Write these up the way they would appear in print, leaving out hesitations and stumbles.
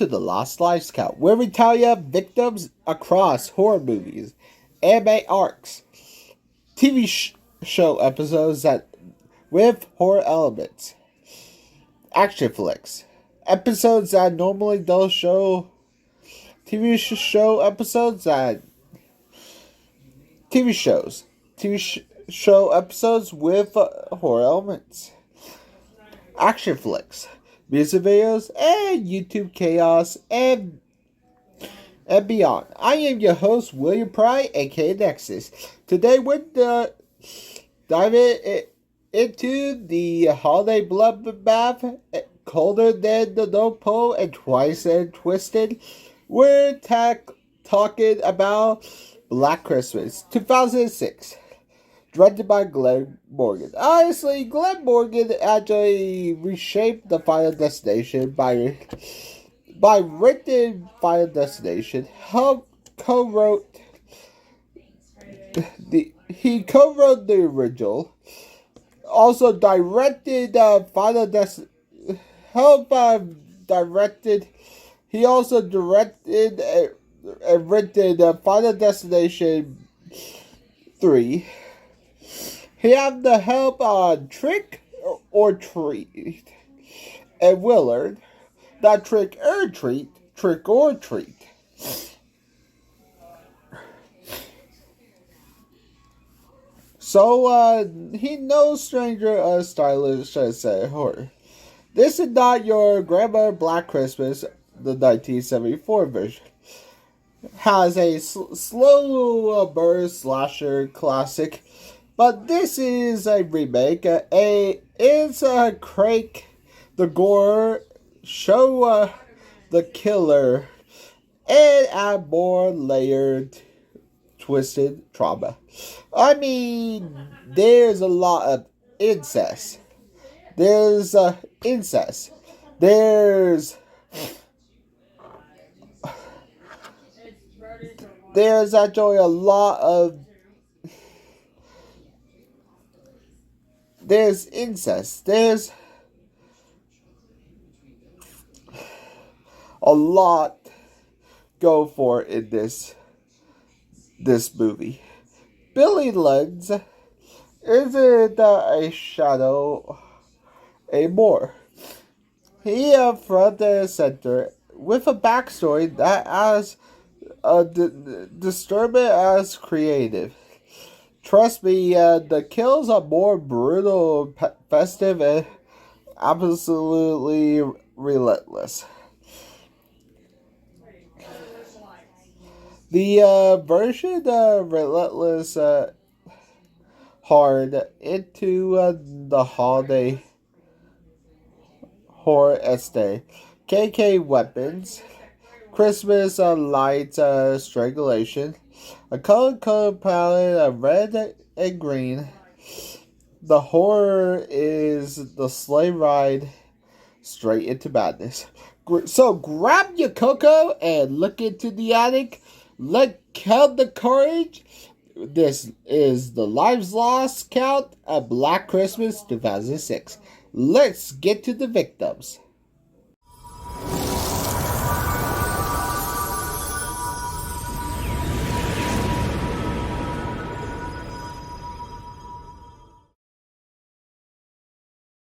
to the Lost Lives Count, where we tell you victims across horror movies, anime arcs, TV show episodes that with horror elements, action flicks, episodes that normally don't show, TV show episodes that show episodes with horror elements, action flicks, music videos, and YouTube chaos, and beyond. I am your host, William Prouty, aka Nexus. Today we're diving into the holiday bloodbath, colder than the North Pole and twice as twisted. We're talking about Black Christmas, 2006. Directed by Glen Morgan. Honestly, Glen Morgan actually reshaped the Final Destination by written Final Destination. He co-wrote the original. Also directed Final Destination. He also directed and written Final Destination 3. He had the help on Trick or Treat and Willard. Not Trick or Treat, Trick or Treat. So, he no stranger a stylish horror. This is not your Grandma Black Christmas, the 1974 version. Has a slow burn slasher classic. But this is a remake. It's a crank the gore, show the killer, and add more layered, twisted trauma. I mean, there's a lot of incest. There's incest. There's actually a lot of. There's incest. There's a lot go for in this movie. Billy Lenz isn't a shadow anymore. He front and center with a backstory that as disturbing as creative. Trust me, the kills are more brutal, festive, and absolutely relentless. The version relentless hard into the holiday horror estate. KK weapons, Christmas lights, strangulation. A color palette of red and green. The horror is the sleigh ride straight into madness. So grab your cocoa and look into the attic. Let count the courage. This is the Lives Lost count of Black Christmas 2006. Let's get to the victims.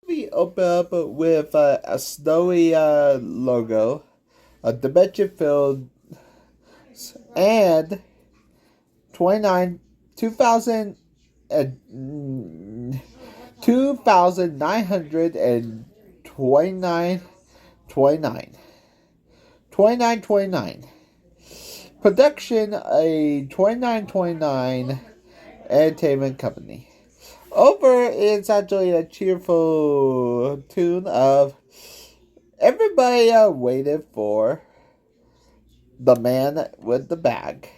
We open up with a snowy logo, a dimension filled, and 2929 production, a 2929 entertainment company. Over is actually a cheerful tune of everybody waited for the man with the bag.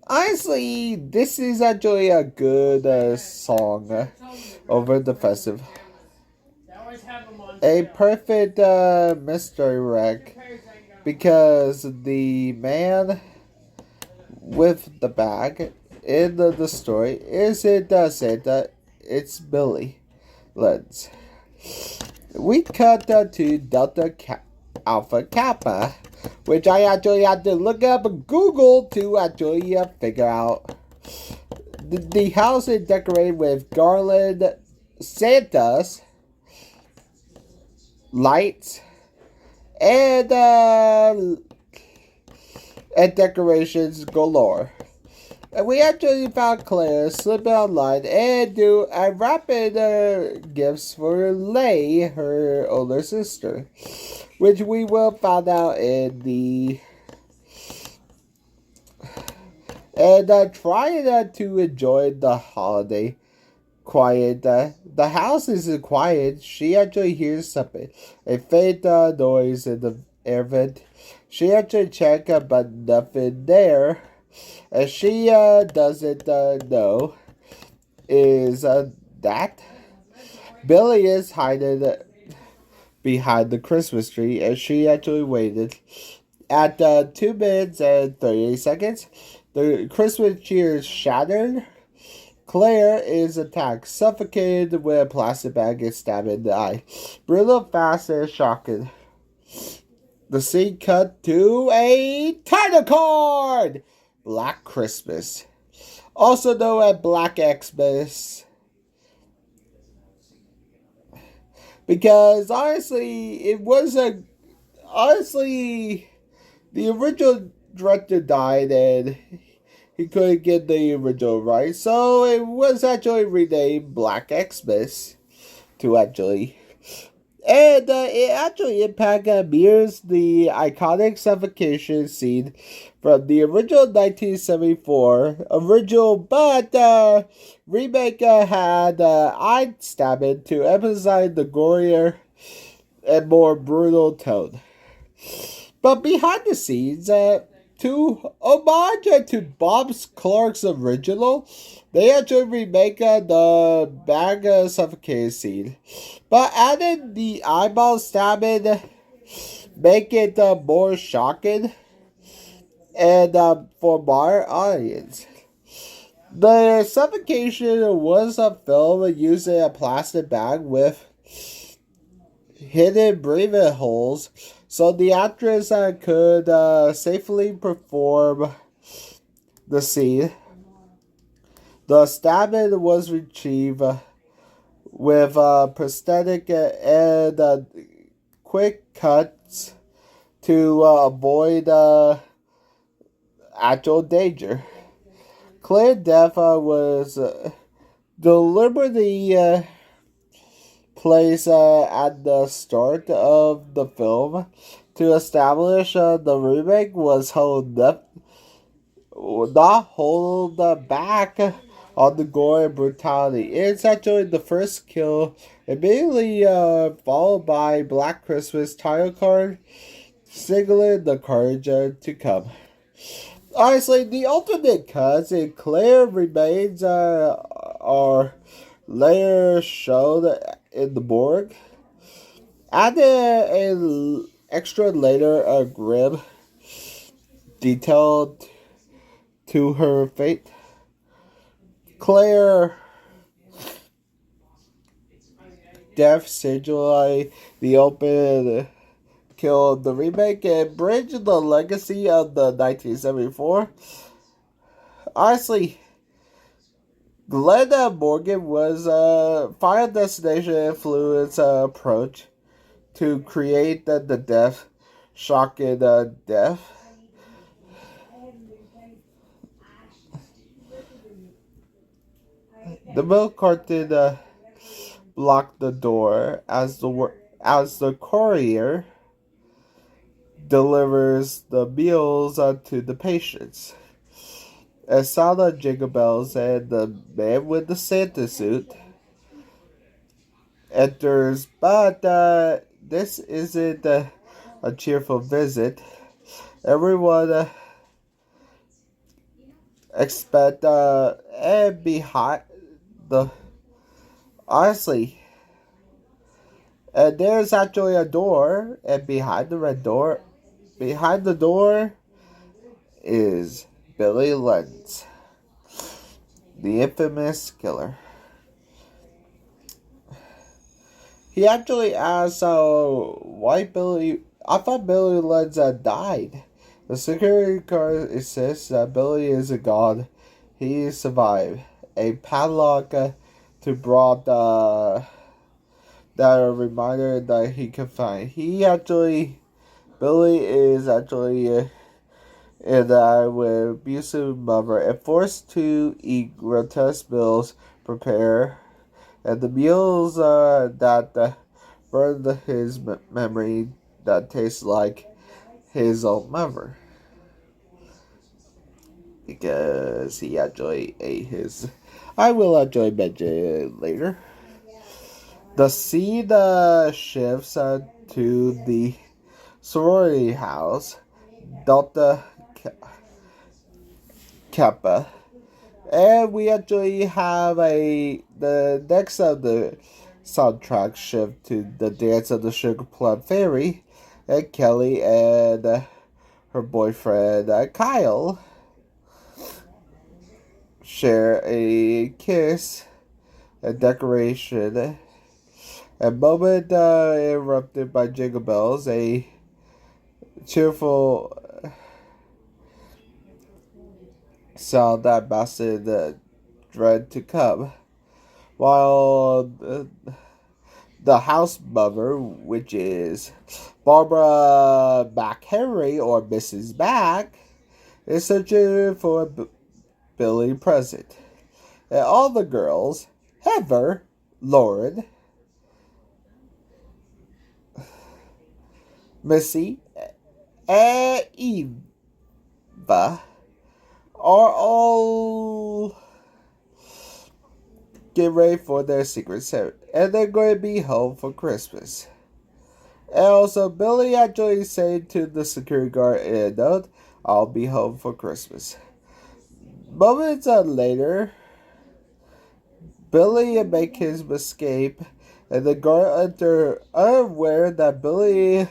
Honestly, this is actually a good song over the festive. A perfect mystery wreck because the man with the bag in the story isn't Santa, it's Billy Lenz. We cut to Delta Alpha Kappa, which I actually had to look up Google to actually figure out. The house is decorated with garland, Santas, lights, and decorations galore. And we actually found Claire slipping online and do a rapid gifts for Lay, her older sister, which we will find out in the trying to enjoy the holiday quiet. The house is quiet. She actually hears something, a faint noise in the air vent. She actually checks, but nothing there. And she doesn't know is that Billy is hiding behind the Christmas tree, and she actually waited. At 2 minutes and 38 seconds, the Christmas tree is shattered. Claire is attacked, suffocated with a plastic bag and stabbed in the eye. Brutal, fast, and shocking. The scene cut to a title card! Black Christmas. Also known as Black Xmas. Because honestly, the original director died and he couldn't get the original right, so it was actually renamed Black Xmas to actually. And it actually mirrors the iconic suffocation scene from the original 1974 original, but remake had eye stabbing to emphasize the gorier and more brutal tone. But behind the scenes, to homage to Bob Clark's original, they actually remake the bag suffocating scene, but added the eyeball stabbing, make it more shocking, and for our audience. The suffocation was a film using a plastic bag with hidden breathing holes, so the actress could safely perform the scene. The stabbing was retrieved with prosthetic and quick cuts to avoid actual danger. Claire death was deliberately placed at the start of the film to establish the remake was not hold back on the gore and brutality. It's actually the first kill, immediately followed by Black Christmas title card, signaling the courage to come. Honestly, the alternate cuts in Claire remains are later shown in the morgue. Added an extra later grim detail to her fate. Claire death signified the open kill of the remake and bridged the legacy of the 1974. Honestly, Glen Morgan was Final Destination influence approach to create the death, shocking death. The milk carton blocked the door as the courier delivers the meals to the patients. A sound of jingle bells and the man with the Santa suit enters, but this isn't a cheerful visit. Everyone expect and behind the honestly, and there's actually a door, and behind the door is Billy Lenz, the infamous killer. He actually asks why Billy I thought Billy Lenz died. The security guard insists that Billy is a god. He survived. A padlock to brought that a reminder that he can find. Billy is actually in that with abusive mother and forced to eat grotesque meals prepare, and the meals that burn his memory that tastes like his own mother. Because he actually ate his. I will actually mention it later. The scene shifts to the sorority house, Delta Kappa, and we actually have the next of the soundtrack shift to the dance of the Sugar Plum Fairy, and Kelly and her boyfriend Kyle share a kiss, a decoration, a moment interrupted by jingle bells, a cheerful sound that masked dread to come, while the house mother, which is Barbara McHenry or Mrs. Mac, is searching for Billy present. And all the girls, Heather, Lauren, Missy, and Eva, are all getting ready for their secret ceremony, and they're going to be home for Christmas. And also, Billy actually said to the security guard in a note, "I'll be home for Christmas." Moments later, Billy make his escape, and the guard enter unaware that Billy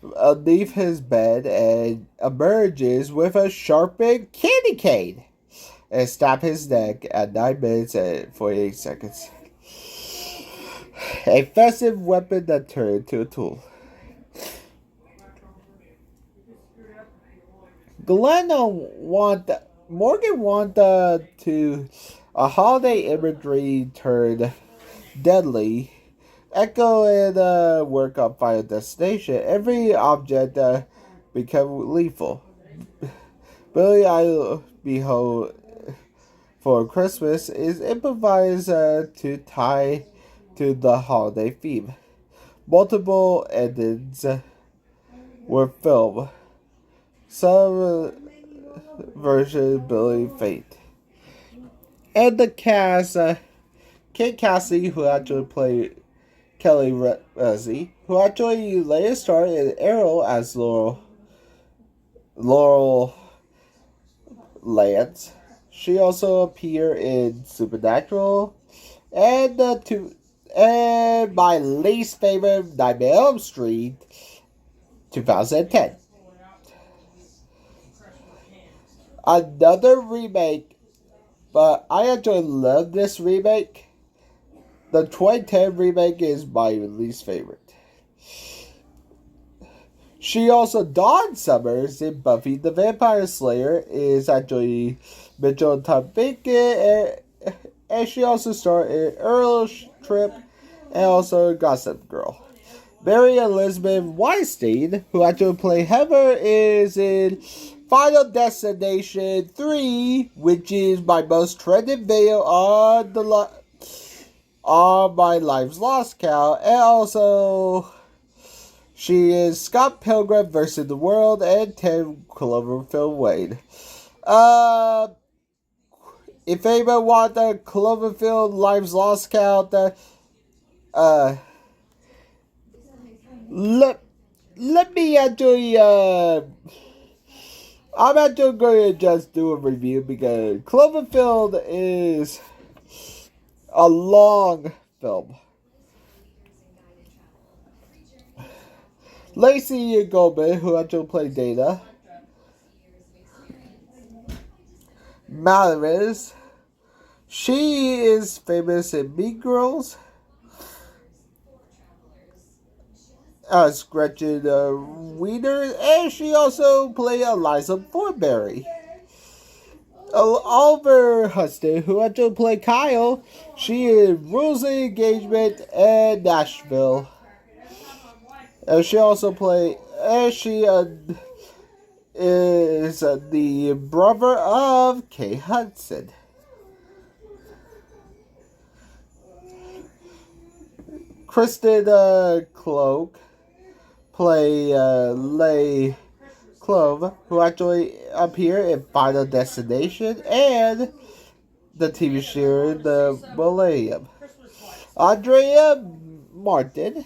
leaves his bed and emerges with a sharpened candy cane and stab his neck at 9 minutes and 48 seconds. A festive weapon that turned into a tool. Morgan wanted to a holiday imagery turned deadly. Echo and work on Final Destination. Every object become lethal. Billy I Behold for Christmas is improvised to tie to the holiday theme. Multiple endings were filmed. Some version Billy Fate. And the cast, Kate Cassidy, who actually played Kelly Rezzi, who actually later starred in Arrow as Laurel Lance. She also appeared in Supernatural and my least favorite Nightmare on Elm Street 2010. Another remake, but I actually love this remake. The 2010 remake is my least favorite. She also, Dawn Summers in Buffy the Vampire Slayer, is actually Mitchell Topinkin, and she also starred in Earl Trip and also Gossip Girl. Mary Elizabeth Weinstein, who actually played Heather, is in Final Destination 3, which is my most trending video on my Life's Lost count, and also she is Scott Pilgrim vs. the World and 10 Cloverfield Lane. If anyone wants the Cloverfield Life's Lost count, let me actually, I'm actually going to just do a review because Cloverfield is a long film. Lacey Goldman, who actually played Dana. Mallory, she is famous in Mean Girls. as Gretchen Wiener, and she also played Eliza Thornberry. Oliver Huston, who actually played Kyle, she is Rules of Engagement in Nashville. And she also played, and she is the brother of Kate Hudson. Kristen Cloak play Leigh Clove, who actually appeared in Final Destination and the TV series The Millennium. Andrea Martin,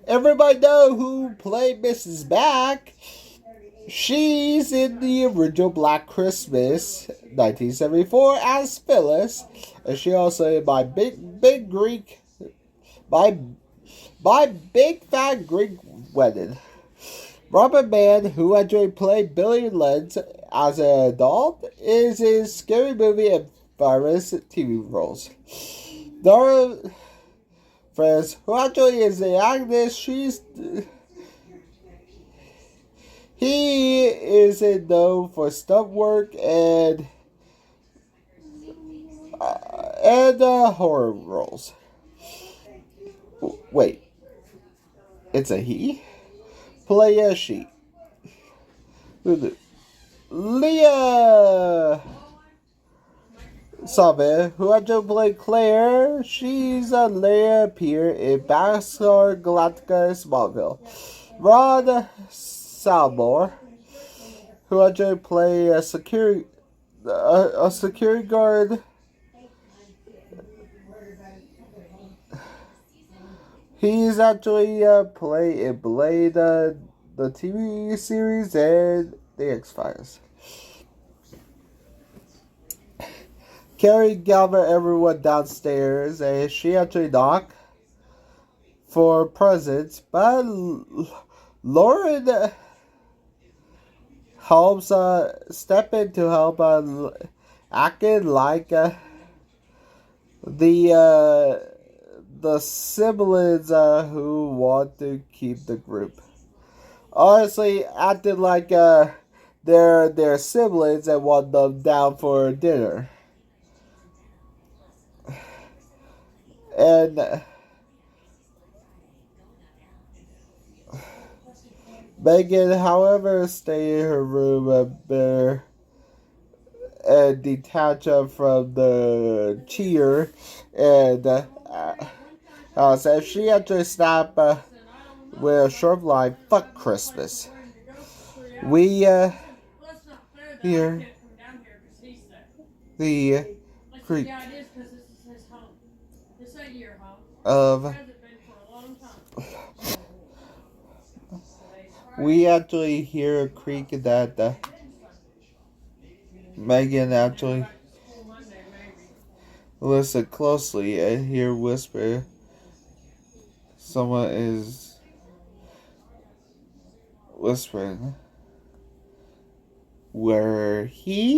everybody know who played Mrs. Mack. She's in the original Black Christmas 1974 as Phyllis, and she also in my big Greek, my big fat Greek wedding. Robert Mann, who actually played Billy Lenz as an adult, is in Scary Movie and various TV roles. Dara Friends, who actually is an actress, he is known for stunt work and horror roles. Wait, it's a he? Play a she. Leah Savin, who actually played Claire, she's a Leia Peer in Battlestar Galactica Smallville. Ron Salmore, who actually played a security guard. He's actually played in Blade, the TV series, and The X-Files. Carrie gathered everyone downstairs, and she actually knocked for presents, but Lauren helps step in to help acting like the siblings who want to keep the group. Honestly, acting like they're siblings and want them down for dinner. And Megan, however, stayed in her room and detached from the cheer and said she actually snapped with a short line, "Fuck Christmas." We hear the creak of we actually hear a creak that Megan actually listen closely and hear whisper. Someone is whispering. "We're here."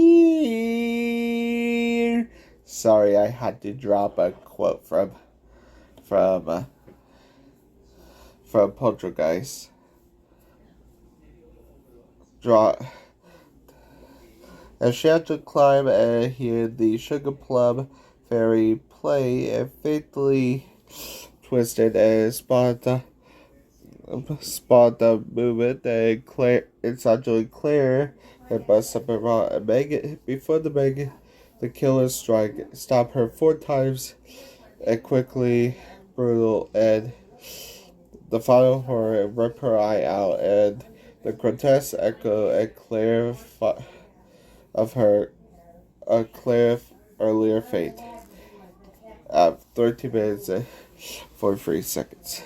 Sorry, I had to drop a quote from Poltergeist. And she had to climb and hear the Sugar Plum Fairy play and faintly twisted and spot the movement, and it's actually Claire and busts up a rock and Megan before the killer strike stop her 4 times and quickly brutal and the final horror and rip her eye out, and the grotesque echo and Claire of her Claire's earlier fate at 13 minutes and 43 seconds.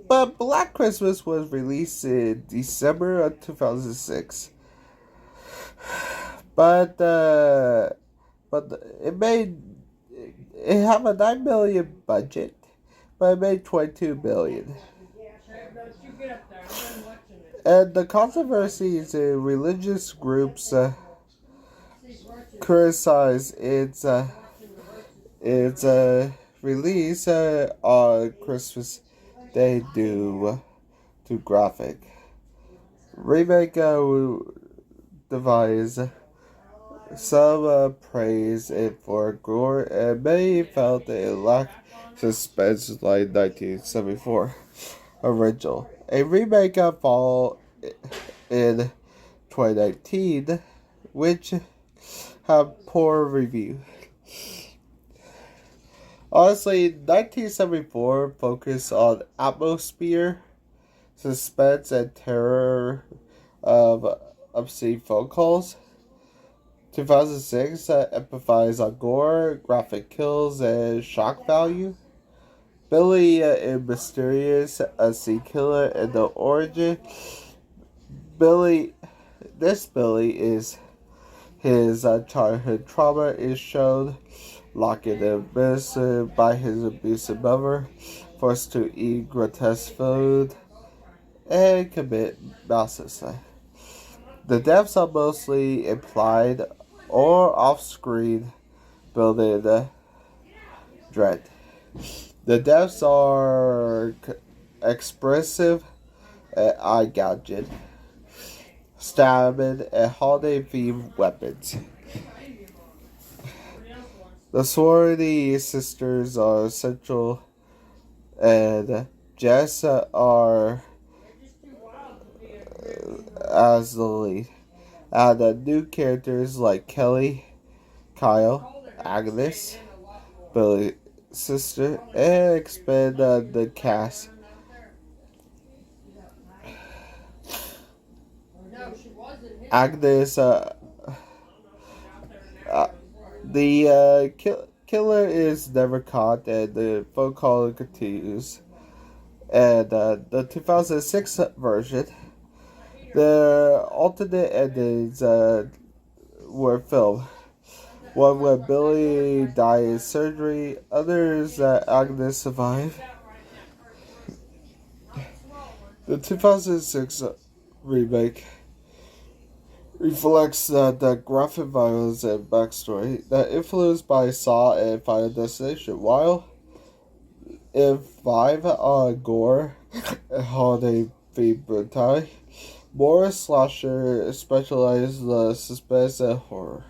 But Black Christmas was released in December of 2006. But it had a $9 million budget, but it made $22 million. And the controversies in religious groups criticize its release on Christmas Day due to graphic. Remake devised some praised it for gore, and many felt it lacked suspense like 1974 original. A remake followed in 2019, which had poor review. Honestly, 1974 focused on atmosphere, suspense, and terror of obscene phone calls. 2006 emphasized on gore, graphic kills, and shock value. Billy is mysterious, a sea killer, and the origin. Billy is his childhood trauma is shown, locked in a prison by his abusive mother, forced to eat grotesque food, and commit mass suicide. The deaths are mostly implied or off-screen, building dread. The deaths are expressive and eye-gouging, stabbing, and holiday-themed weapons. The sorority sisters are central, and Jess are as the lead. Add new characters like Kelly, Kyle, Agnes, Billy's sister, and expand the cast. Agnes, the killer is never caught, and the phone call continues. And the 2006 version, the alternate endings were filmed. One where Billy died in surgery, others Agnes survived. The 2006 remake reflects the graphic violence and backstory that influenced by Saw and Final Destination, while in 5 gore and holiday themed brutality, more slasher specialized the suspense and horror.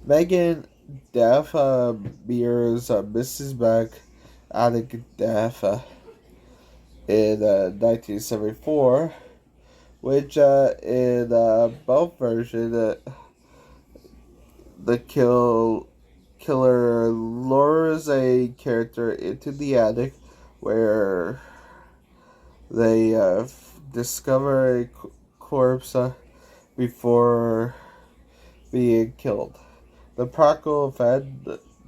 Megan death mirrors Mrs. Beck attic death in 1974, which in both versions the killer lures a character into the attic where they discover a corpse before being killed. The practical effect,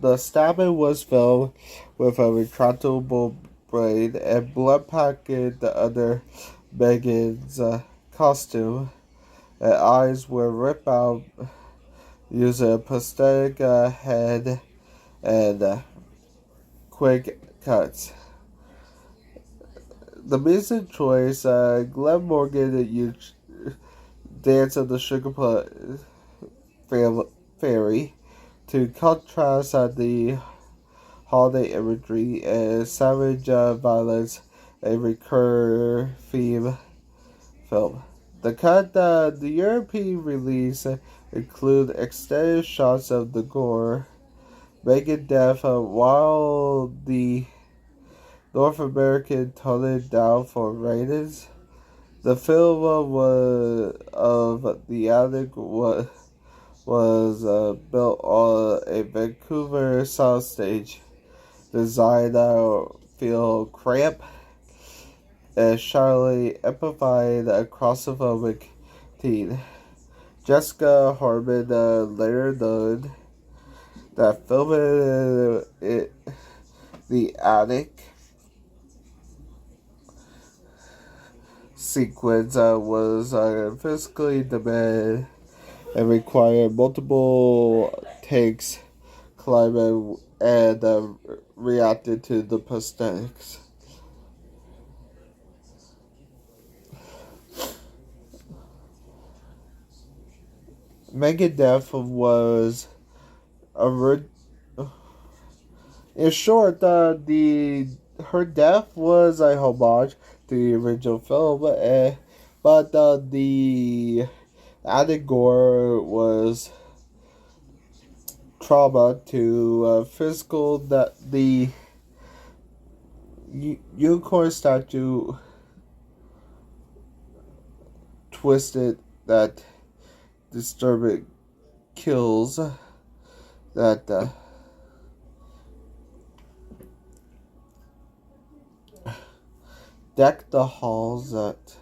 the stabbing was filmed with a retractable blade and blood packed under Megan's costume, and eyes were ripped out using a prosthetic head and quick cuts. The music choice, Glen Morgan used Dance of the Sugar Plum Fairy to contrast the holiday imagery and savage violence, a recurring theme film. The European release include extended shots of the gore, making death, while the North American toned it down for ratings. The film of the attic was built on a Vancouver soundstage designed to feel cramped and sharply amplified a claustrophobic teen. Jessica Harmon later noted that filming the attic sequence was physically demanding and required multiple takes climate and reacted to the prosthetics. Megadeth was in short, her death was a homage to the original film, but the added gore was trauma to physical that the unicorn statue twisted that disturbing kills that deck the halls that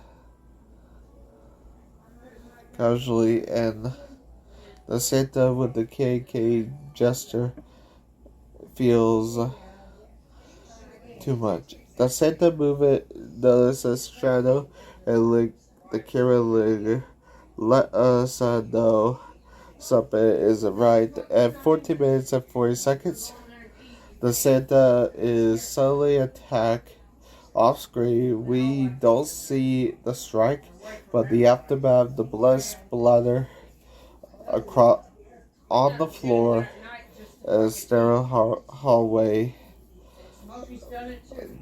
casually and the Santa with the KK gesture feels too much. The Santa movement notices shadow and link the camera later. Let us know something isn't right. At 14 minutes and 40 seconds, the Santa is suddenly attacked off screen. We don't see the strike, but the aftermath, the blood splatter across on the floor, a sterile hallway,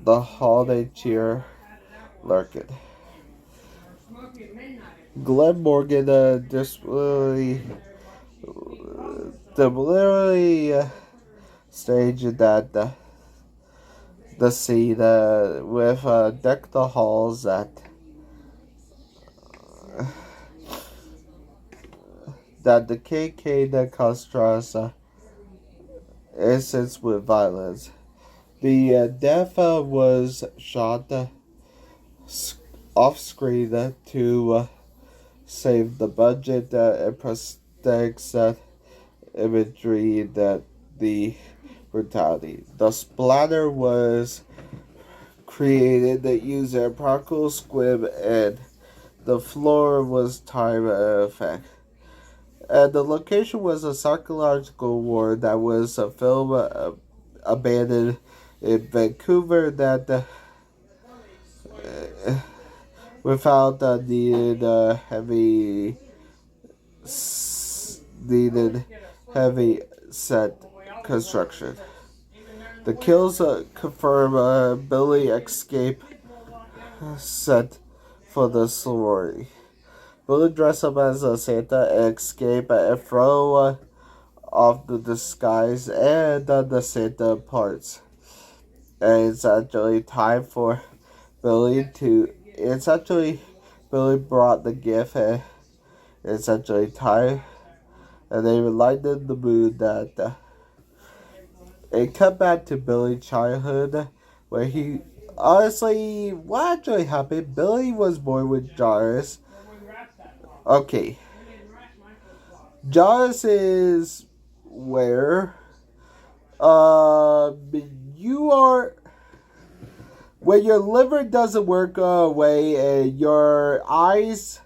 the holiday cheer lurking. Glen Morgan deliberately staged that the scene with deck the halls that the KK that contrasts instance with violence. The death was shot off screen to save the budget and prosthetics imagery that the brutality. The splatter was created that used a practical squib and the floor was time effect. And the location was a psychological ward that was a film abandoned in Vancouver that without needed heavy set construction. The kills confirm Billy escape set for the sorority. Billy dress up as a Santa, escape and throw off the disguise and the Santa parts. And it's actually time for Billy to. It's actually Billy brought the gift, and it's actually time. And they lighted the mood that. It cut back to Billy's childhood, where he. Honestly, what actually happened? Billy was born with jaundiced. Okay. Jaundiced is where you are when your liver doesn't work away and your eyes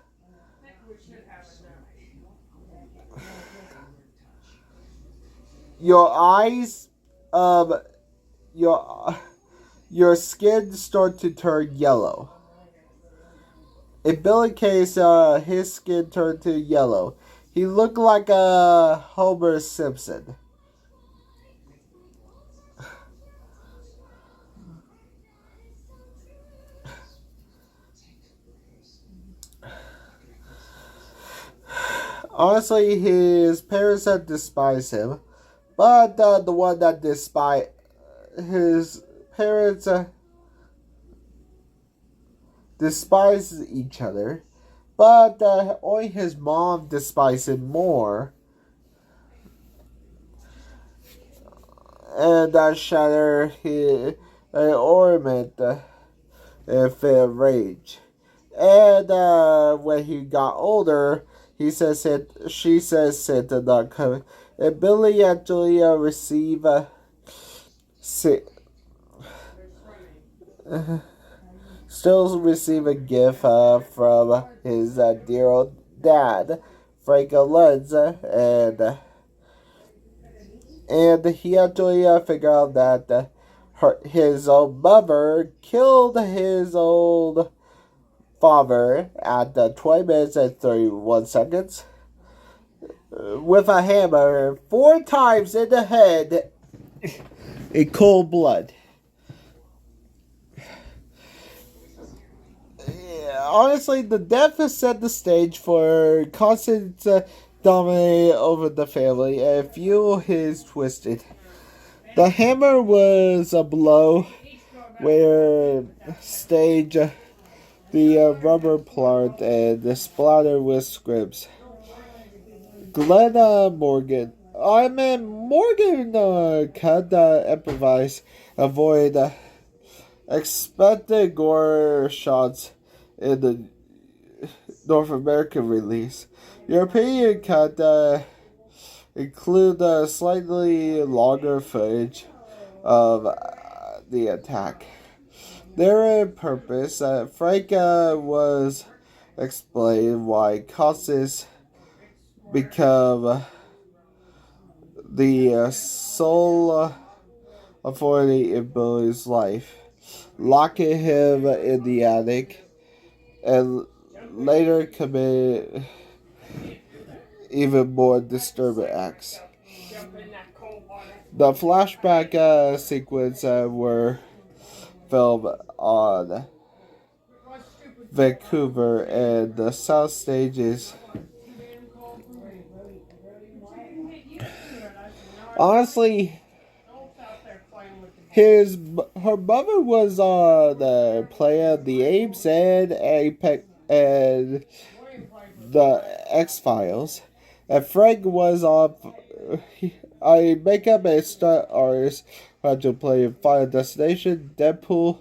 your skin start to turn yellow. In Billy's case, his skin turned to yellow. He looked like a Homer Simpson. Honestly, his parents had despised him, but the one that despised his parents despised each other, but only his mom despised him more, and that shattered his ornament if rage. And when he got older, she says Santa not coming. And Billy actually received still receive a gift from his dear old dad, Frank Lenz, and And he actually figured out that his old mother killed his old father at 20 minutes and 31 seconds with a hammer 4 times in the head in cold blood. Yeah, honestly, the death has set the stage for constant dominate over the family and fuel his twisted. The hammer was a blow where stage the rubber plant and the splatter with scripts. Glen Morgan. I mean, Morgan can improvise, avoid expected gore shots in the North American release. European can include slightly longer footage of the attack. Their purpose, Frank was explained why causes become the sole authority in Billy's life, locking him in the attic, and later commit even more disturbing acts. The flashback sequence were filmed on Vancouver and the South Stages. Honestly, her mother was on the play of the Apes and Apex and the X-Files, and Frank was on a makeup and stunt artist who had to play Final Destination, Deadpool.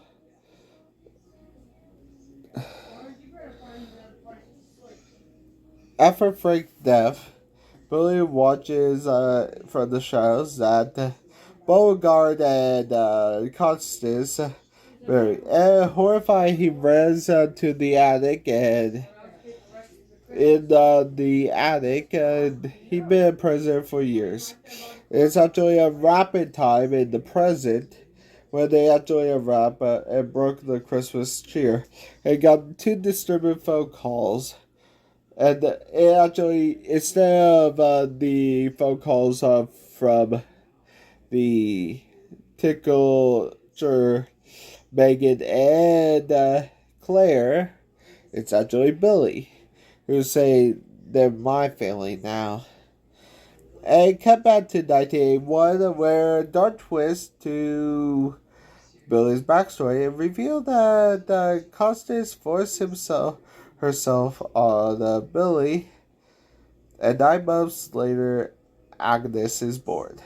After Frank's death, Billy watches from the shadows that Beauregard and Constance marry. And horrified, he runs to the attic, and in the attic, he's been in prison for years. It's actually a rapid time in the present when they actually wrap and broke the Christmas cheer. And got 2 disturbing phone calls. And it actually, instead of the phone calls from the tickler Megan and Claire, it's actually Billy, who say they're my family now. And cut back to 1981, where dark twist to Billy's backstory and revealed that Constance forced herself on Billy, and 9 months later, Agnes is born.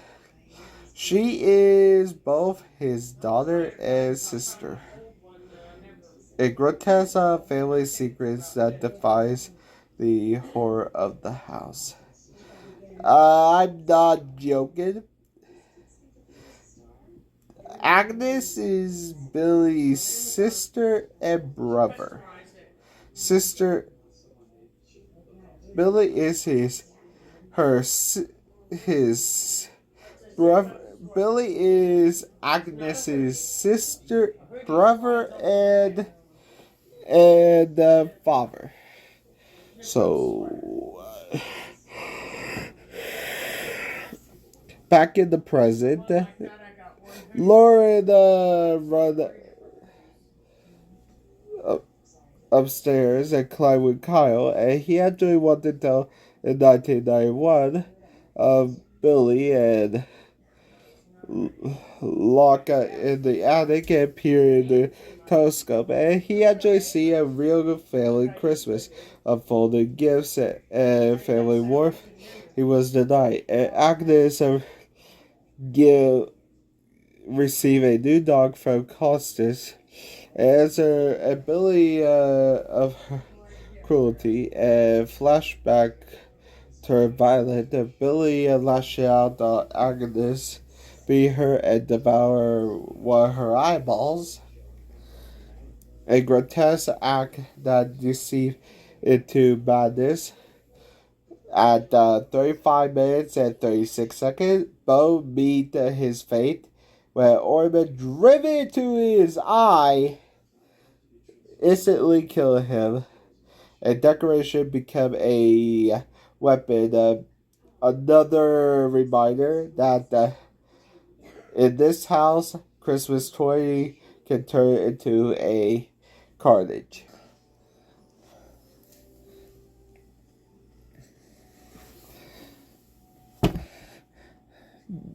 She is both his daughter and sister. A grotesque family secrets that defies the horror of the house. I'm not joking. Agnes is Billy's sister and brother. Billy is his brother. Billy is Agnes's sister, brother, and father. So, back in the present, Lauren run upstairs and climbed with Kyle, and he actually wanted to tell in 1991 of Billy and lock in the attic and peer in the telescope, and he actually see a real family Christmas, unfolding gifts and family warmth. He was denied, and Agnes receive a new dog from Costas. As her ability of her cruelty and flashback turned violent, Billy lashed out on Agnes, beat her and devour one of her eyeballs. A grotesque act that deceived into madness. At 35 minutes and 36 seconds, Bo meet his fate when an ornament driven into his eye instantly killed him. And decoration became a weapon. Another reminder that in this house, Christmas toy can turn into a carnage.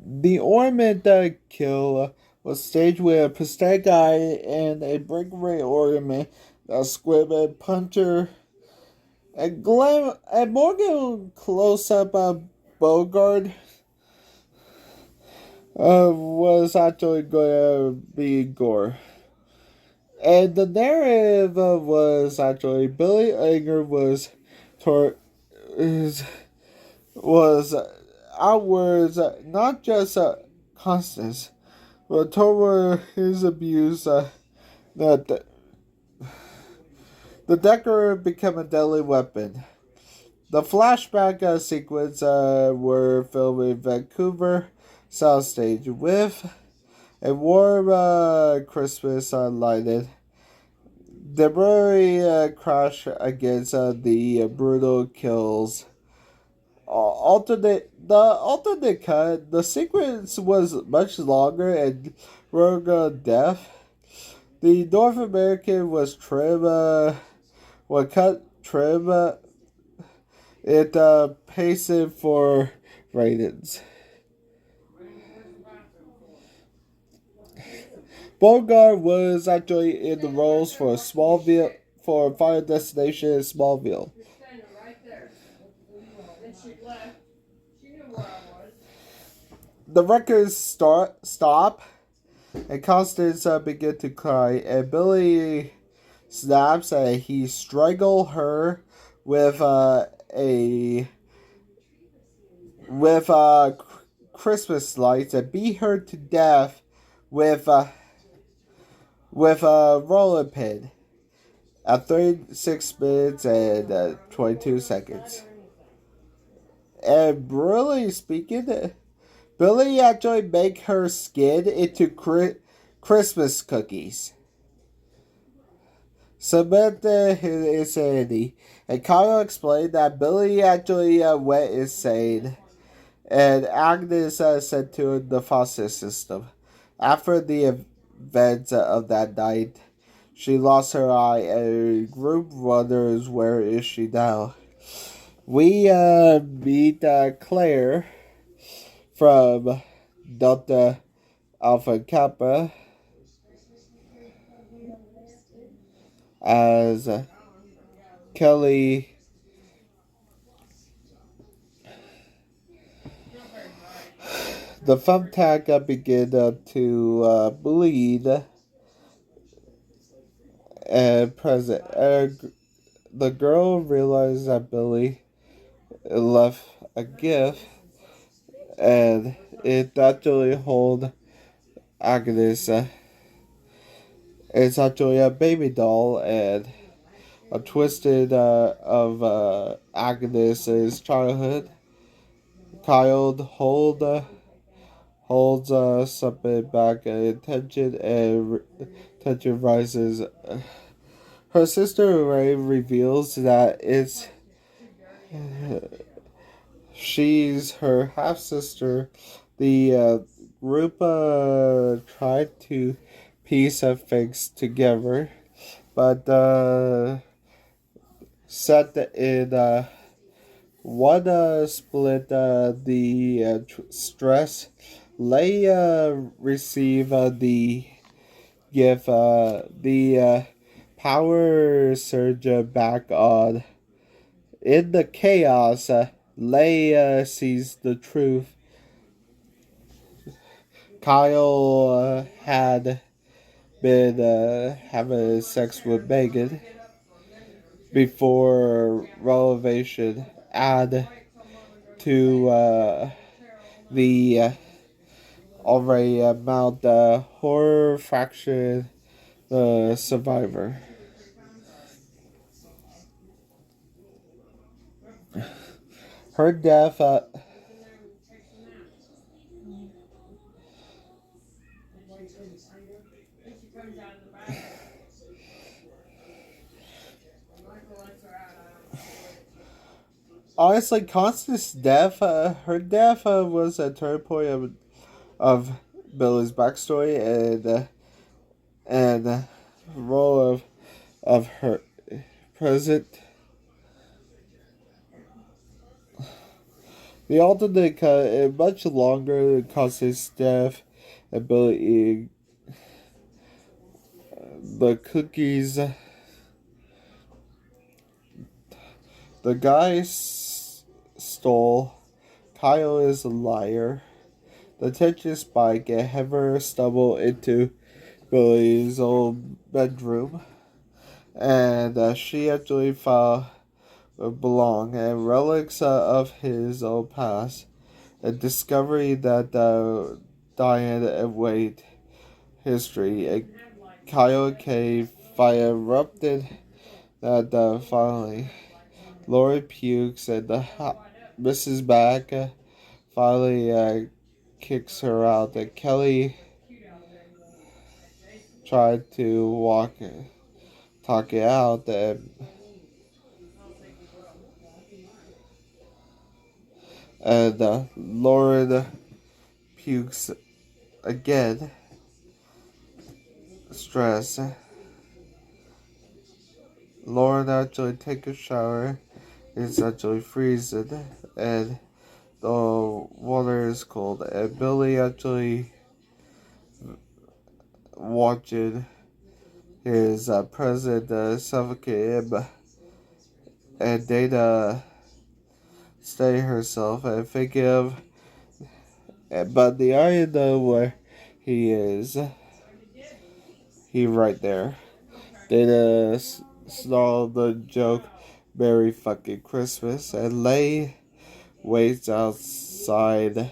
The ornament kill was staged with a prosthetic eye and a breakaway ornament, a squib and puncher. And Morgan close up Bogard was actually going to be gore. And the narrative was actually Billy Anger was outwards not just Constance, but toward his abuse that the Decker became a deadly weapon. The flashback sequence were filmed in Vancouver soundstage with a warm Christmas lighted. The blurry crash against the brutal kills. Alternate cut. The sequence was much longer and rogue death. The North American was trim. Was cut trim. It paced for ratings. Bogart was actually in the roles for Smallville for Final Destination in Smallville. The records stop, and Constance begin to cry, and Billy snaps and he strangled her with Christmas lights and beat her to death with a rolling pin at 36 minutes and 22 seconds. And really speaking, Billy actually make her skin into Christmas cookies. Samantha his insanity, and Kyle explained that Billy actually went insane, and Agnes sent to the foster system. After the events of that night, she lost her eye, and group wonders where is she now. We meet Claire from Delta Alpha Kappa as Kelly. The thumbtack began to bleed and present. The girl realized that Billy left a gift, and it actually hold Agnes. It's actually a baby doll, and a twisted of Agnes's childhood. Kyle holds something back, and tension rises. Her sister Ray reveals that she's her half sister. The group tried to piece things together, but set in one split the stress. Leia received the gift, the power surge back on. In the chaos, Leia sees the truth. Kyle had been having sex with Megan before revelation. Add to the already amount horror fraction survivor. Her death. Honestly, Constance's death. Her death was a turning point of Billy's backstory and role of her present. The alternate cut is much longer than Constance's death and Billy eating the cookies. The guy stole. Kyle is a liar. The tension spike and Heather stumble into Billy's old bedroom, and she actually found belong and relics of his old past. A discovery that Diane and Wade history. A Kyle Cave fire erupted that finally. Lori pukes and Mrs. Back finally kicks her out. And Kelly tried to talk it out, and Lauren pukes again. Stress. Lauren actually takes a shower. It's actually freezing, and the water is cold. And Billy actually watching his present suffocate him, and Dana stay herself and thinking of, but the I know where he is. He right there. Dana snarled the joke, "Merry fucking Christmas," and Lay waits outside,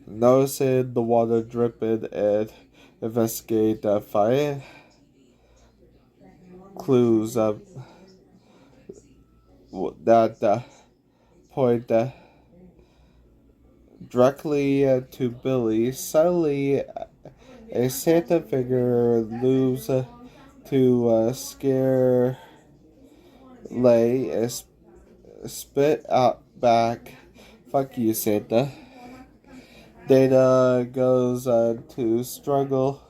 noticing the water dripping and investigate the fire. Clues that point directly to Billy. Suddenly, a Santa figure looms to scare Lay and spit out back, "Fuck you, Santa." Dana goes to struggle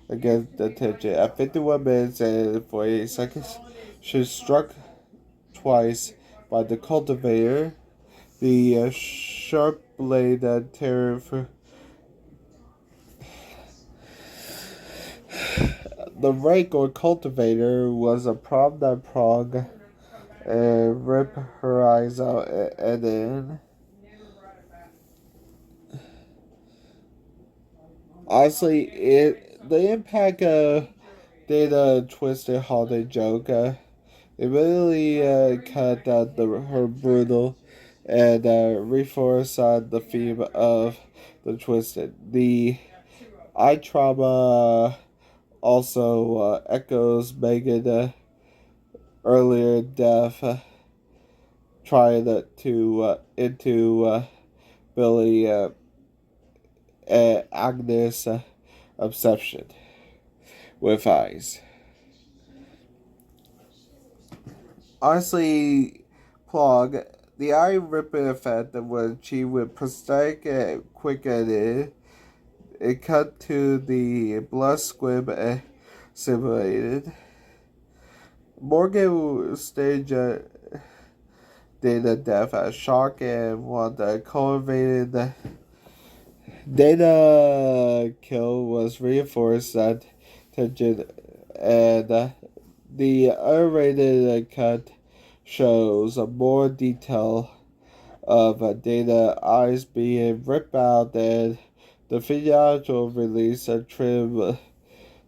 against the tension. At 51 minutes and 48 seconds, she's struck twice by the cultivator. The sharp blade terror for the rake or cultivator was a prominent prong and rip her eyes out and in. Honestly, the impact of Dana twisted holiday joke. It really cut out her brutal and reinforced the theme of the twisted. The eye trauma also echoes Megan earlier death, trying to into Billy and Agnes' obsession with eyes. Honestly, Plog, the eye ripping effect was achieved with prosthetic and quick edit. It cut to the blood squib simulated. Morgan staged Dana death as shock and one cultivated Dana kill was reinforced that tension, and the unrated cut shows more detail of Dana eyes being ripped out, and the theatrical release trim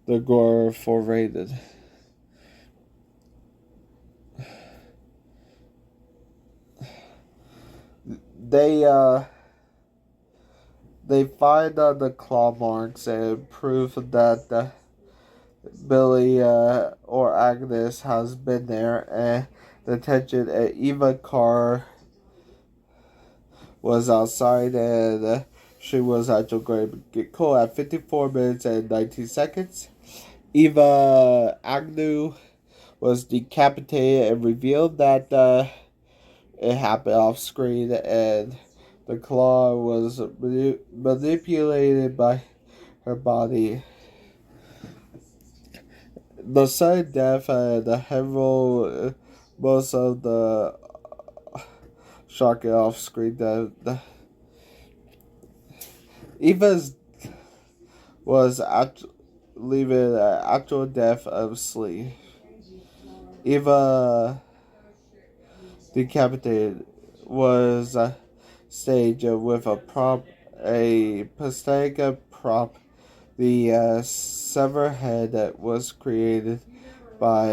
the gore for rated. They find the claw marks and proof that Billy or Agnes has been there, and detention, and Eva car was outside, and she was actually going to get caught at 54 minutes and 19 seconds. Eva Agnew was decapitated and revealed that it happened off screen, and the claw was manipulated by her body. The sudden death and the herald most of the shocking off screen death. Eva's was leaving an actual death of sleep. Eva decapitated was staged with a prop, a pathetic prop. The severed head that was created by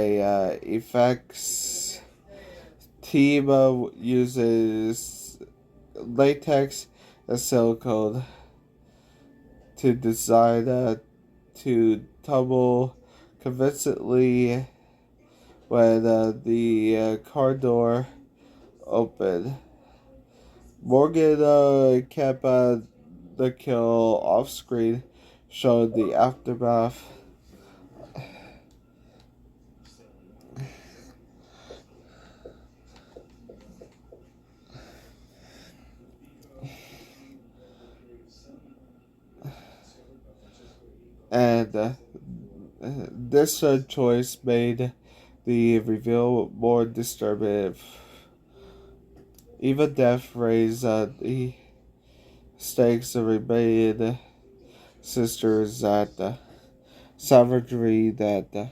effects team uses latex and silicone to design to tumble convincingly when the car door opened. Morgan kept the kill off screen, showed the aftermath. And this choice made the reveal more disturbing. Even death raised the stakes of remaining sisters at savagery that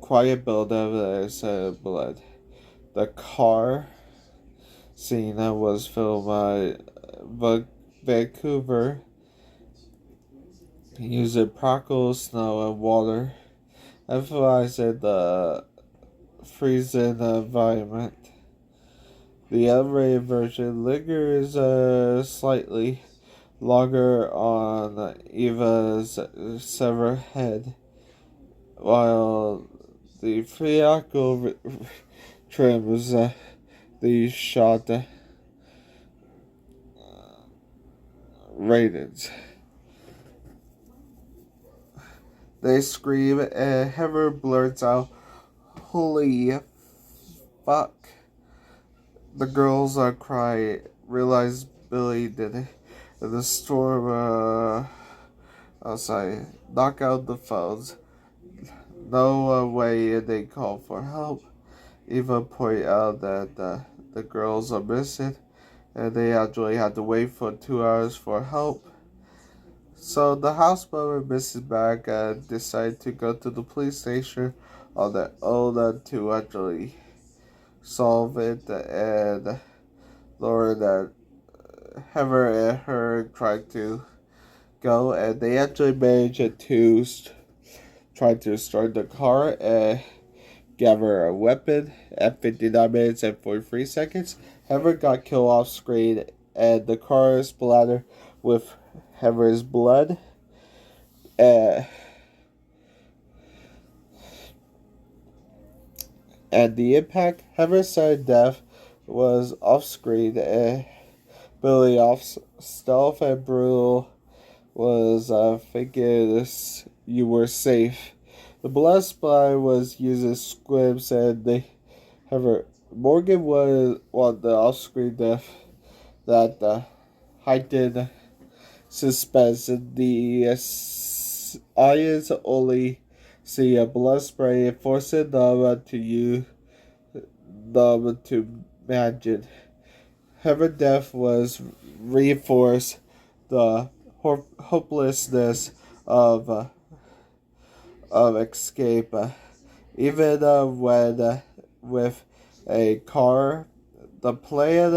quiet buildup of blood. The car scene was filmed by Vancouver using practical snow and water, emphasizing the freezing environment. The unrated version lingers slightly longer on Eva's severed head, while the theatrical trims the shot ratings. They scream and Heather blurts out, "Holy fuck." The girls cry, realize Billy did it. And the storm outside, knock out the phones. No way they call for help. Eva point out that the girls are missing, and they actually had to wait for 2 hours for help. So the houseboat and Mrs. Mack decide to go to the police station on their own to actually solve it, and Lauren and Heather and her tried to go, and they actually managed to try to start the car and gather a weapon at 59 minutes and 43 seconds. Heather got killed off screen, and the car splattered with Heather's blood. And the impact, Heather's sudden death was off screen, and Billy off stealth and brutal was thinking you were safe. The blood splatter was using squibs, and Heather Morgan was on the off screen death that heightened suspense. The audience only see a blood spray, forcing them to imagine. Her death was reinforced the hopelessness of escape, even when with a car. A plan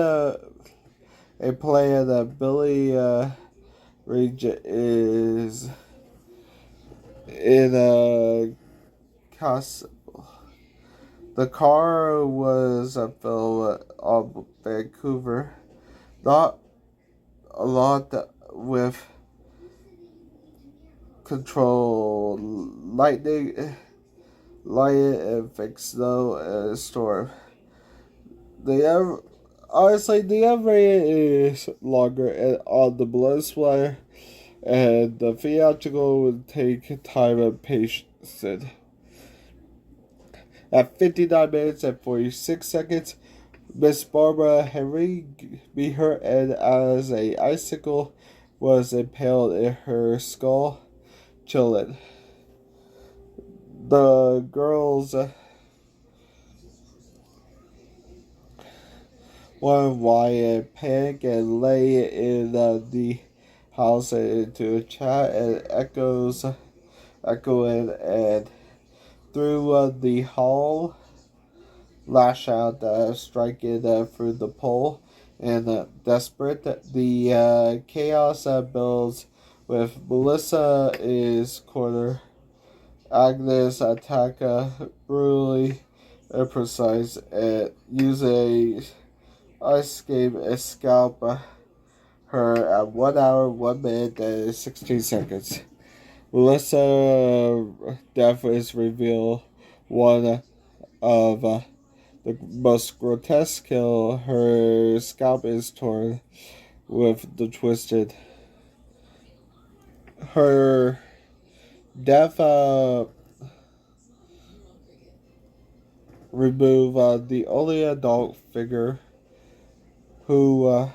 that Billy Regent is in a castle. The car was filmed on Vancouver, not a lot with control lightning lion and fake snow and storm. Honestly, the average is longer and on the blood splatter, and the theatrical would take time and patience. At 59 minutes and 46 seconds, Miss Barbara Henry beat her and as a icicle was impaled in her skull, chilling. The girls won Wyatt panic and lay in the house into a chat and echoing and through the hall, lash out, striking through the pole. And desperate, the chaos builds with Melissa is corner. Agnes attack brutally and precise and use a escape and scalp her at 1 hour, 1 minute, and 16 seconds. Melissa death is revealed one of the most grotesque kill. Her scalp is torn with the twisted. Her death remove the only adult figure who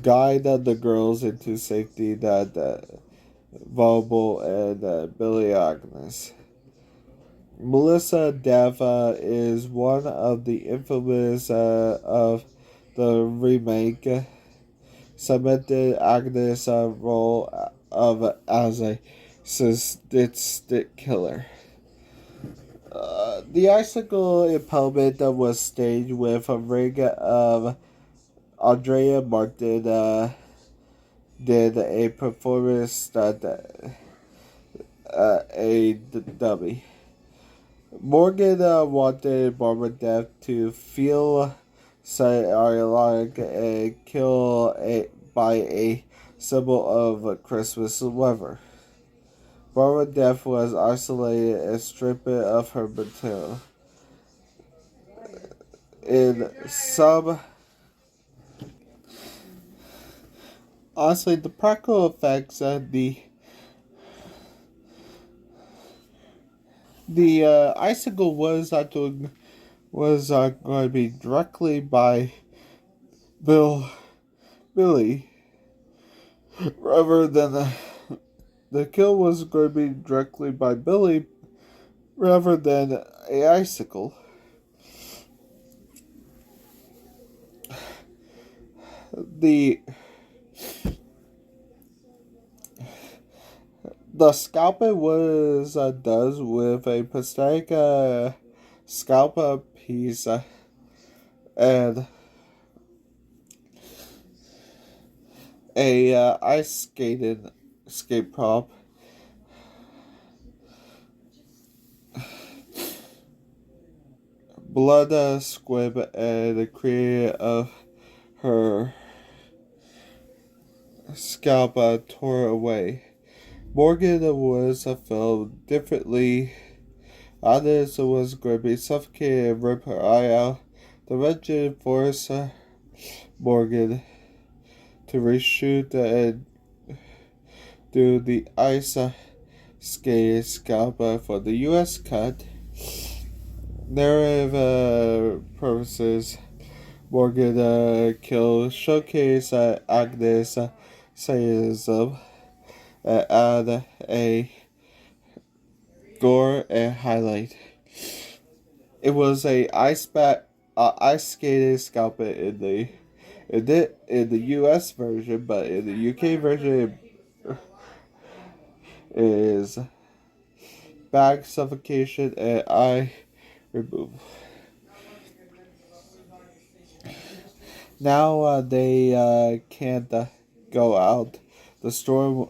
guided the girls into safety, that vulnerable and Billy Agnes. Melissa Dava is one of the infamous of the remake cemented Agnes' role of as a sadistic killer. The icicle impalement was staged with a ring of Andrea Martin did a performance that a dummy. Morgan wanted Barbara Death to feel ironic and kill by a symbol of Christmas weather. Barbara Death was isolated and stripped of her material. In some, honestly, the practical effects of the icicle was going to be directly by Billy, rather than the kill was going to be directly by Billy, rather than a icicle. The scalping was done with a prosthetic scalp piece and a ice skate prop. Blood squib and the creator of her scalp tore away. Morgan was filmed differently. Agnes was going to be suffocated and rip her eye out. The legend forced Morgan to reshoot and do the ice skate scalp for the US cut. Narrative purposes, Morgan kill showcase Agnes sadism and add a gore and highlight. It was a ice skated scalp in the US version, but in the UK version is back suffocation and eye removal. Now they can't go out. The storm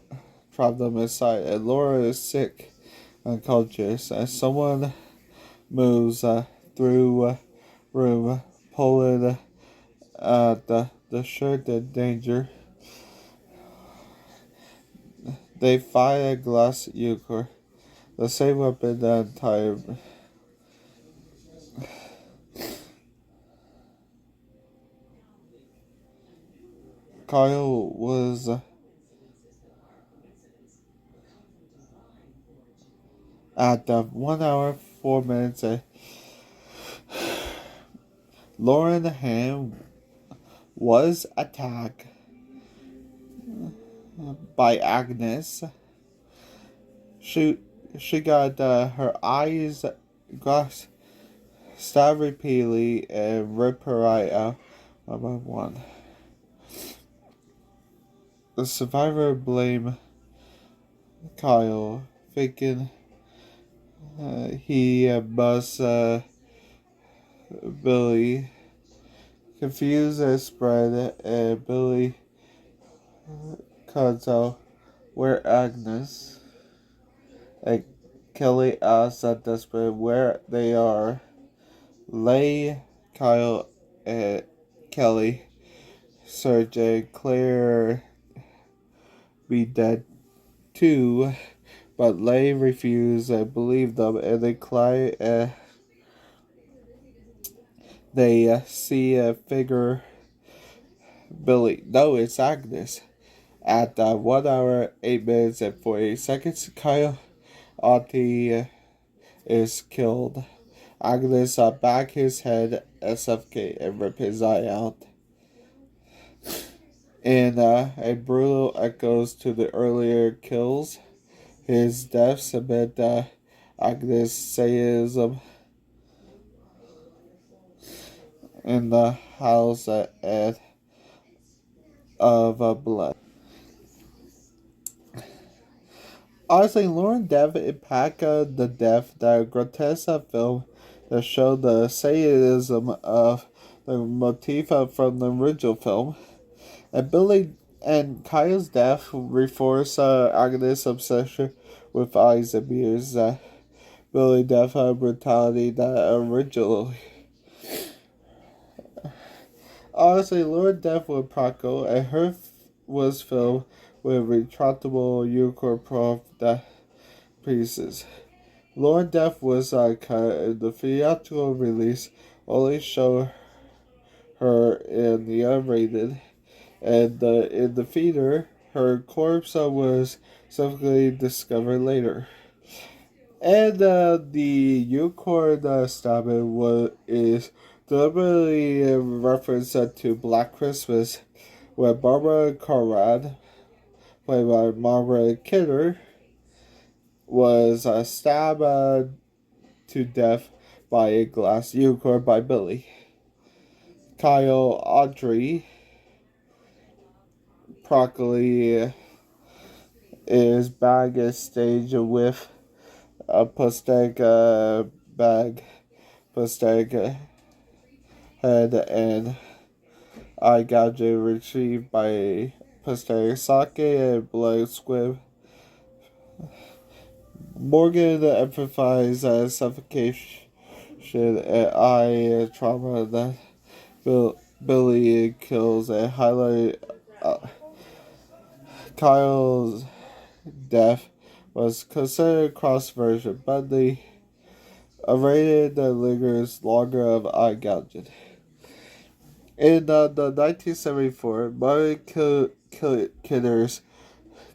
trapped them inside, and Laura is sick, unconscious, as someone moves through room, pulling the shirt in danger. They find a glass euchre, the same weapon that time. Kyle was at the 1 hour 4 minutes. Lauren Ham was attacked by Agnes. She got her eyes glass stabbed repeatedly and ripped her eye out one by one. The survivor blamed Kyle, thinking he must Billy. Confused and spread, and Billy cuts out where Agnes and Kelly asks are desperate where they are. Lay, Kyle, and Kelly search and Claire be dead too, but Lay refused and believed them, and they see a figure. Billy, no, it's Agnes. At 1 hour 8 minutes and 48 seconds, Kyle Auntie is killed. Agnes back his head and suffocate and rip his eye out. In a brutal echoes to the earlier kills, his deaths amid Agnes sadism in the house of blood. Honestly, Lauren Dev impacted the death that grotesque film that showed the sadism of the motif from the original film. And Billy and Kyle's death reinforced Agnes' obsession with eyes and ears. Billy death brutality that originally. Honestly, Lauren Dev was practical, and her was filmed with retractable euchre pieces. Lauren Dev was cut, and the theatrical release only showed her in the unrated, and in the theater, her corpse was subsequently discovered later. And the euchre stabbing is deliberately referenced to Black Christmas, where Barbara Conrad, played by Margaret Kidder, was stabbed to death by a glass euchre by Billy. Kyle Audrey Broccoli is backstage with a prosthetic prosthetic head and eye gouge retrieved by a prosthetic socket and blood squib. Morgan emphasized suffocation and eye trauma that Billy kills and highlight Kyle's death was considered cross version, but the rated lingers longer of eye gouging. In the 1974, Martin Kidder's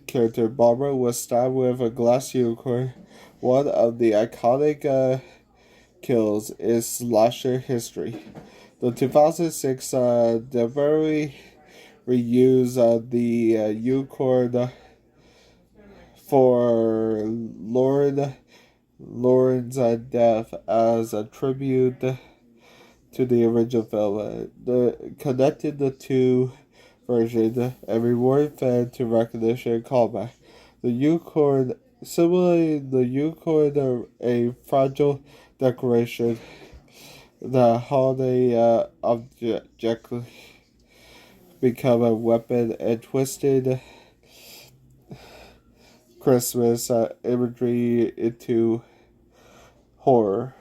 character Barbara was stabbed with a glass unicorn. One of the iconic kills in slasher history. The 2006 deliberately reused the unicorn for Lauren's death as a tribute to the original film. Connected the two versions and rewarded fans to recognition and callback. The unicorn, similarly, the unicorn, a fragile decoration, the holiday object become a weapon and twisted Christmas imagery into horror.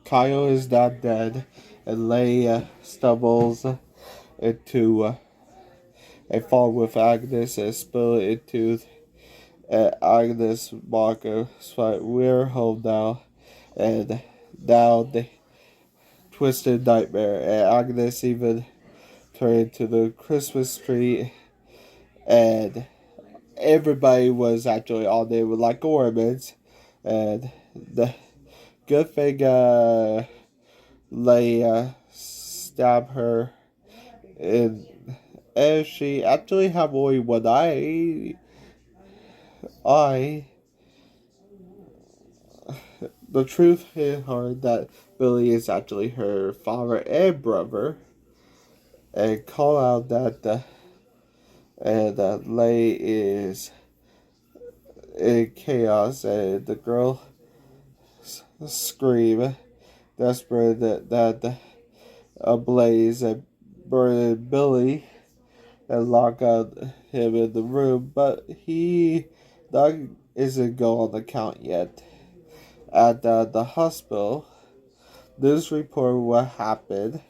Kyle is not dead, and Leia stumbles into a fall with Agnes and spill into Agnes Walker's fight. We're home now, and now the twisted nightmare. And Agnes even turned to the Christmas tree, and everybody was actually on there with like ornaments, and the good thing Leia stabbed her in, and she actually had only one eye. The truth hit her that Billy is actually her father and brother, and call out that Leia is in chaos, and the girl scream desperate that Blaze and burn Billy and lock out him in the room, but he isn't go on the count yet. At the hospital, news report what happened,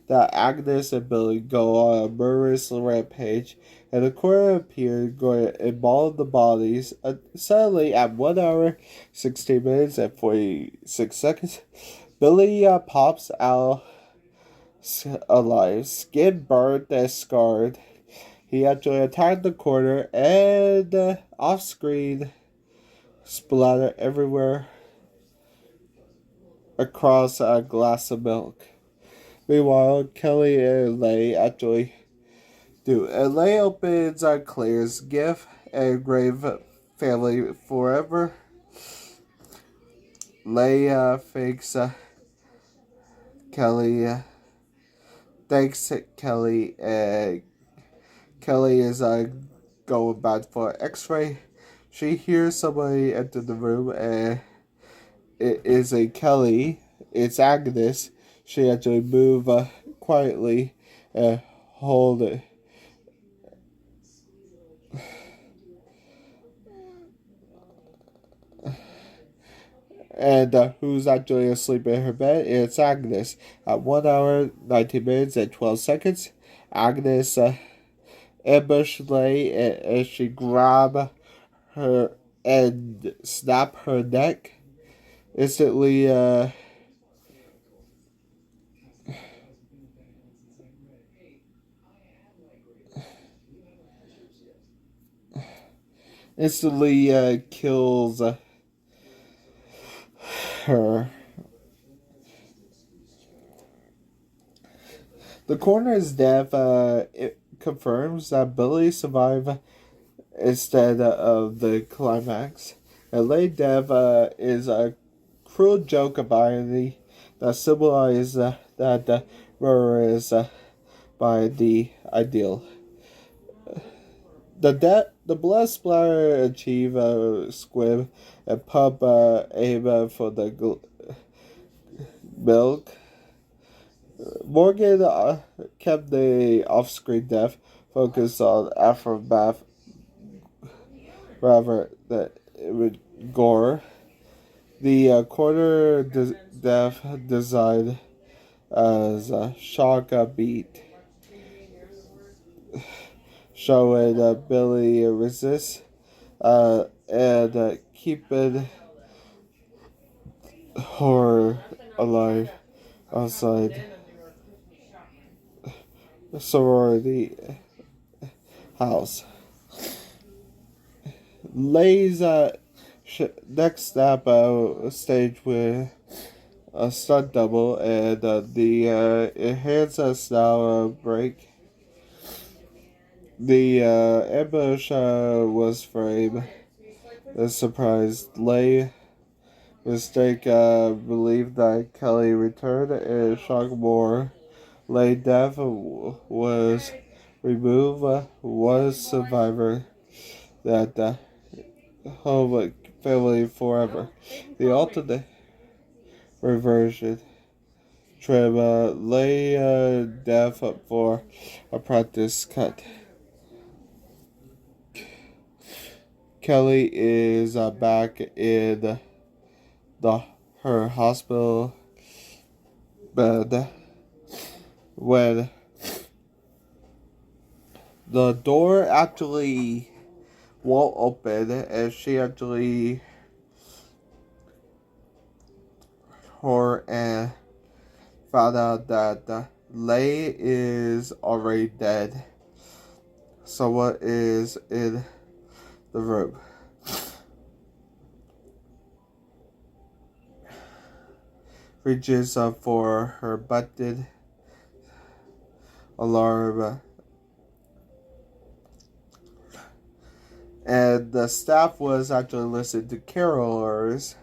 that Agnes and Billy go on a murderous rampage, and the coroner appeared going to embalm the bodies. Suddenly, at 1 hour, 16 minutes, and 46 seconds, Billy pops out alive, skin burnt and scarred. He actually attacked the coroner, and off-screen, splatter everywhere across a glass of milk. Meanwhile, Kelly and Leigh actually do. And Leigh opens Claire's gift and grave family forever. Leigh thanks Kelly. Thanks Kelly. And Kelly is going back for an X-ray. She hears somebody enter the room, and it is a Kelly. It's Agnes. She actually move quietly and hold it. And who's actually asleep in her bed? It's Agnes. At 1 hour, 19 minutes, and 12 seconds, Agnes ambushed Leigh, and she grab her and snap her neck. Instantly, kills her. The coroner's death it confirms that Billy survived instead of the climax. And Leigh death is a cruel joke of irony that symbolizes that the murder is by the ideal. The blood splatter achieve squib and pump aim for the milk. Morgan kept the off-screen death focused on aftermath rather than gore. The corner death designed as a shock beat, showing Billy resist and keeping horror alive outside the sorority house. Leigh's next step stage with a stunt double, and the enhanced style break. The ambush was framed. The surprise Leigh mistake believed that Kelly returned, and shock more. Leigh death was removed. Was survivor that home family forever. The alternate reversion trim Leigh death for a practice cut. Kelly is back in her hospital bed when the door actually won't open, and she actually her and found out that Lei is already dead. Someone is in the room. Reaches up for her button alarm, and the staff was actually listening to carolers,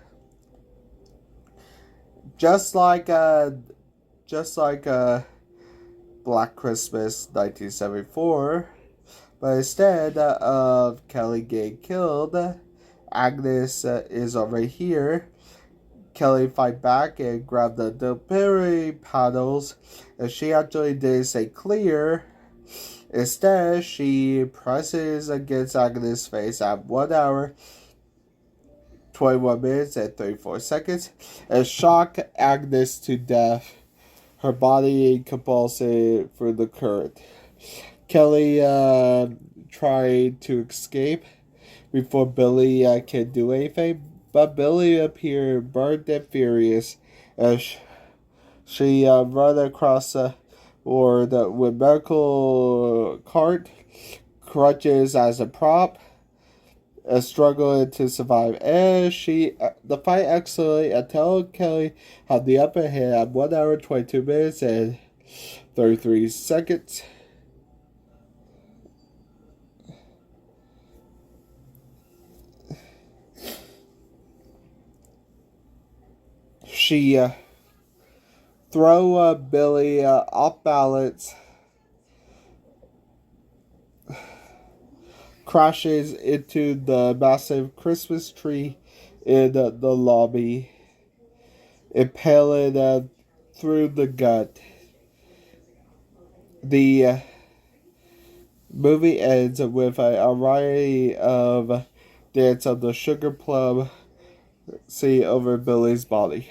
just like Black Christmas 1974. But instead of Kelly getting killed, Agnes is over here. Kelly fight back and grab the delivery paddles, and she actually didn't say clear. Instead, she presses against Agnes' face at 1 hour, 21 minutes, and 34 seconds, and shock Agnes to death. Her body convulsing through the current. Kelly tried to escape before Billy can do anything, but Billy appeared burned and furious as she ran across the board with medical cart, crutches as a prop, struggling to survive. And the fight escalated until Kelly had the upper hand at 1 hour, 22 minutes, and 33 seconds. She throw Billy off balance, crashes into the massive Christmas tree in the lobby, impaling through the gut. The movie ends with a variety of dance of the sugar plum see over Billy's body.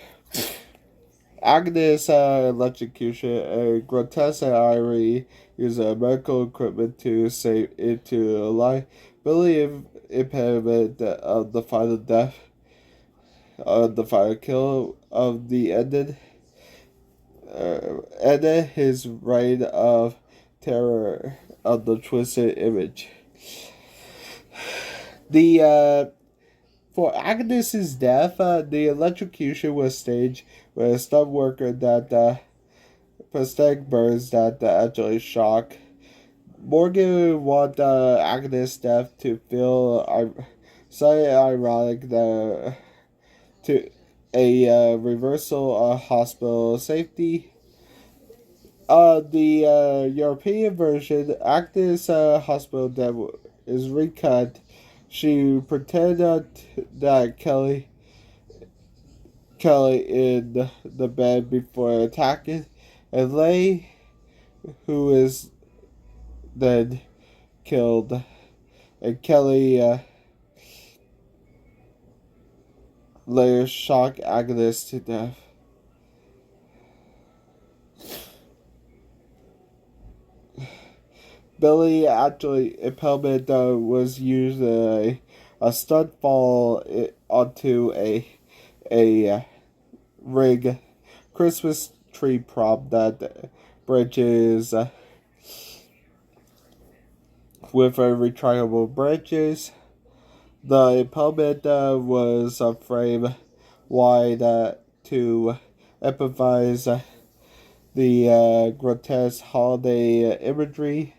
Agnes electrocution and grotesque irony use medical equipment to save it to life. Billy impairment of the final death, the final kill of the ended his reign of terror of the twisted image. For Agnes's death, the electrocution was staged with a stunt worker that prosthetic burns that actually shock. Morgan wanted Agnes' death to feel slightly ironic to a reversal of hospital safety. The European version, Agnes' hospital death is recut. She pretended that Kelly in the bed before attacking, and Lei, who is then killed, and Kelly later shocked Agnes to death. Billy actually impalement was used a stunt fall onto a rig Christmas tree prop that branches with retractable branches. The impalement was a frame wide to emphasize the grotesque holiday imagery.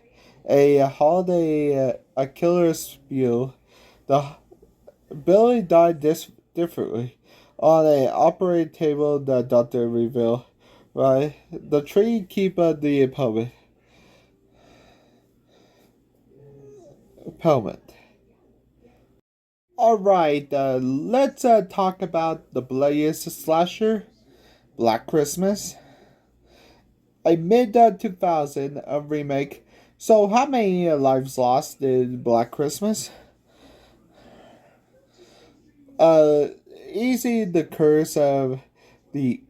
A killer spew. Billy died differently on an operating table. The doctor revealed. Right, the tree keeper the impalement. All right, let's talk about the bloodiest slasher, Black Christmas, a mid 2000 remake. So, how many lives lost in Black Christmas? Easy the curse of the.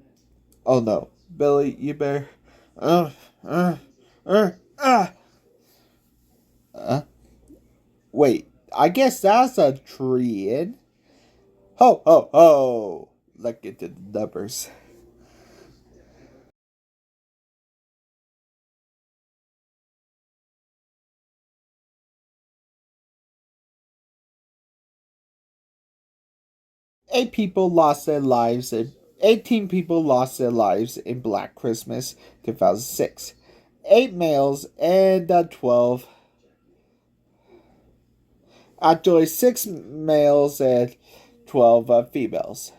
Oh no, Billy, you better. Ah. Wait, I guess that's a tree in. Ho, ho, ho! Look at the numbers. 18 people lost their lives in Black Christmas 2006. 8 males and 12. Actually, 6 males and 12 females.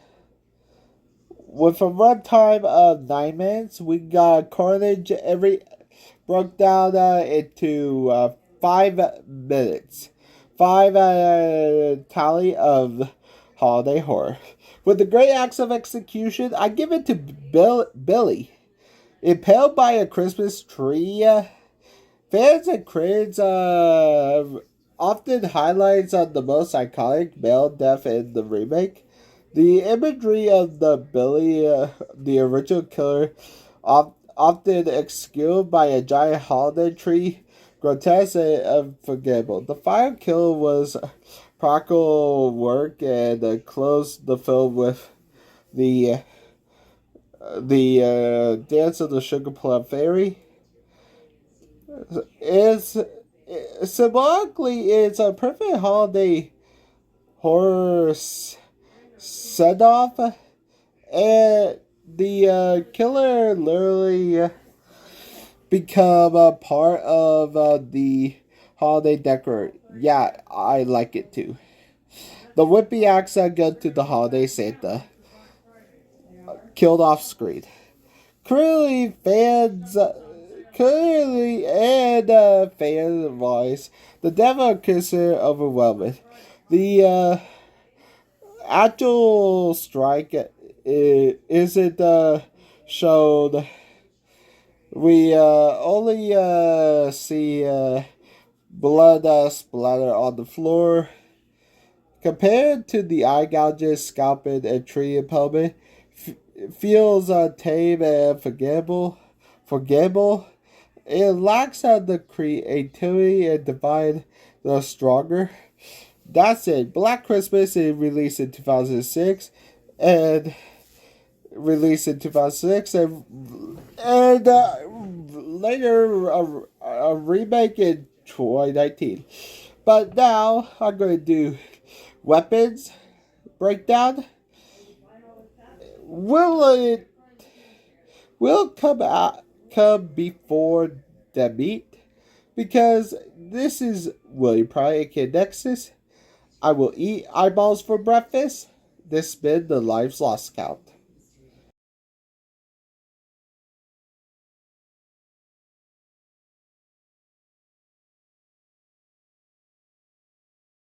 With a runtime of 9 minutes, we got carnage every broke down into 5 minutes. Five tally of holiday horror. With the great acts of execution, I give it to Billy. Impaled by a Christmas tree. Fans and critics often highlights on the most iconic male death in the remake. The imagery of the Billy, the original killer, often executed by a giant holiday tree, grotesque and unforgettable. The final kill was practical work and closed the film with the Dance of the Sugar Plum Fairy. Is symbolically it's a perfect holiday horror send off, and the killer literally become a part of the holiday decor. Yeah, I like it too. The whippy axe go to the holiday Santa, killed off screen. Clearly, fans. Clearly, and fan voice, the devil kisser overwhelming. The actual strike isn't shown. We only see blood splatter on the floor. Compared to the eye gouges, scalping, and tree impalement, feels tame and forgettable. It lacks the creativity and divine the stronger. That's it. Black Christmas is released in 2006 and later a remake in 2019. But now I'm going to do weapons breakdown. Will come before the meat? Because this is William Prouty, aka Nexus. I will eat eyeballs for breakfast. This has been the Lives Lost count.